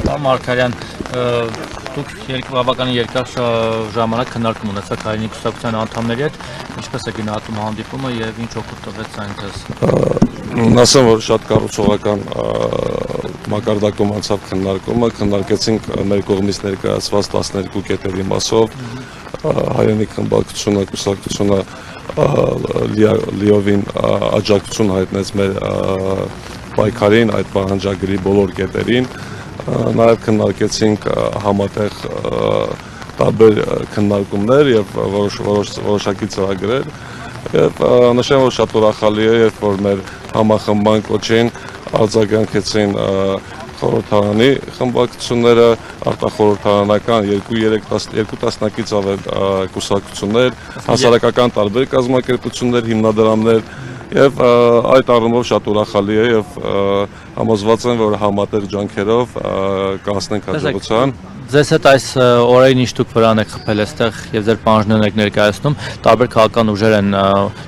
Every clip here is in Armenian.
Մարգարյան, դուք բավականին երկար ժամանակ քննարկում ունեցաք հայրենի կուսակցության անդամների հետ, ինչպես է գնահատում հանդիպումը եւ ինչ օգուտ տվեց այն ձեզ։ Ասեմ, որ շատ կառուցողական մակարդակում անցավ քննարկումը, քննարկեցինք մեր կողմից ներկայացված 12 կետերի մասով, հայրենի խմբակցությունը, կուսակցությունը լիովին աջակցություն հայտնեց մեր պայքարին, այդ պահանջագրի բոլոր կետերին, նաև քննարկեցինք համատեղ տարբեր քննարկումներ եւ որոշակի ծրագրեր եւ նշեմ, որ շատ ուրախալի է, երբ որ մեր համախմբման կոչին արձագանքեցին խորհրդարանի խմբակցությունները, արտախորհրդարանական 2 տասնյակից ավել կուսակցություններ, հասարակական տարբեր կազմակերպություններ, հիմնադրամներ եւ այդ առումով շատ ուրախալի է եւ համոզված եմ, որ համատեղ ջանքերով կանցնենք հաջողության։ Ձեզ հետ այս օրերին ինչ դուք վրան եք խփել այստեղ եւ ձեր պահանջներն եք ներկայացնում, տարբեր քաղաքական ուժեր են,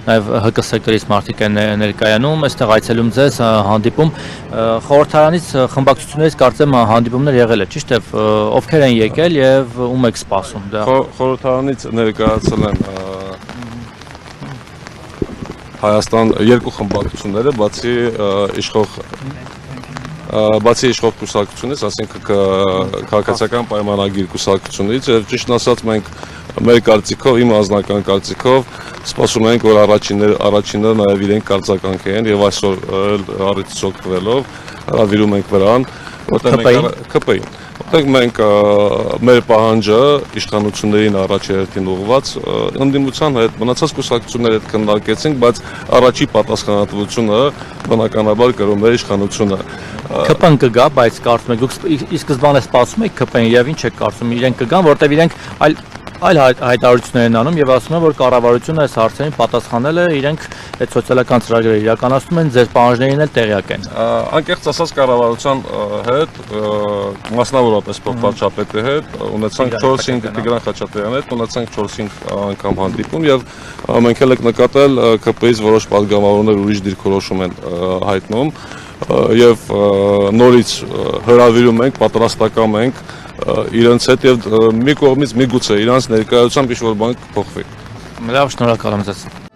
նաեւ ՀԿ սեկտորից մարդիկ են ներկայանում, այստեղ այցելում ձեզ հանդիպում, խորհրդարանից խմբակցություններից կարծեմ հանդիպումներ եղել է, ճիշտ է, ովքեր են եկել եւ ում եք սպասում։ Խորհրդարանից ներկայացել են Հայաստան երկու խմբակցությունները, բացի իշխող կուսակցությունից, ասենք քաղաքացիական պայմանագիր կուսակցությունից, եւ ճիշտն ասած մենք մեր կարծիքով, իմ անձնական կարծիքով սպասում ենք, որ առաջինները նաեւ իրենք կարձականքեն եւ այսօր առիթից օգտվելով հրավիրում ենք վրան, որտեղ մենք մեր պահանջը իշխանություններին առաջերտին ուղղված ընդդիմության հետ մնացած կուսակցությունների հետ քննարկեցինք, բայց առաջի պատասխանատվությունը բնականաբար կրում է իշխանությունը։ ԿՊ-ն կգա, բայց կարծում եք դուք ի սկզբանե սպասում եք ԿՊ-ին եւ ինչ եք կարծում, իրենք կգան, որտեղ իրենք այլ հայտարարություններ են անում եւ ասում են, որ կառավարությունը այս հարցերին պատասխանել է, իրենք այդ սոցիալական ծրագրերը իրականացնում են, ձեր պահանջներին էլ տեղյակ են։ Անկեղծ ասած կառավարության հետ, մասնավորապես փոխվարչապետի հետ, ունեցանք 4-5 Տիգրան Խաչատրյանի հետ, ունեցանք 4-5 անգամ հանդիպում եւ մենք էլ եք նկատել ԿՊ-ից որոշ պատգամավորներ ուրիշ դիրքորոշում են հայտնում եւ նորից հրավիրում ենք, պատրաստական ենք իրենց հետ եւ մի կողմից միգուցե իրանց ներկայությամբ ինչ-որ բան կփոխվի։ Լավ, շնորհակալ եմ ձեզ։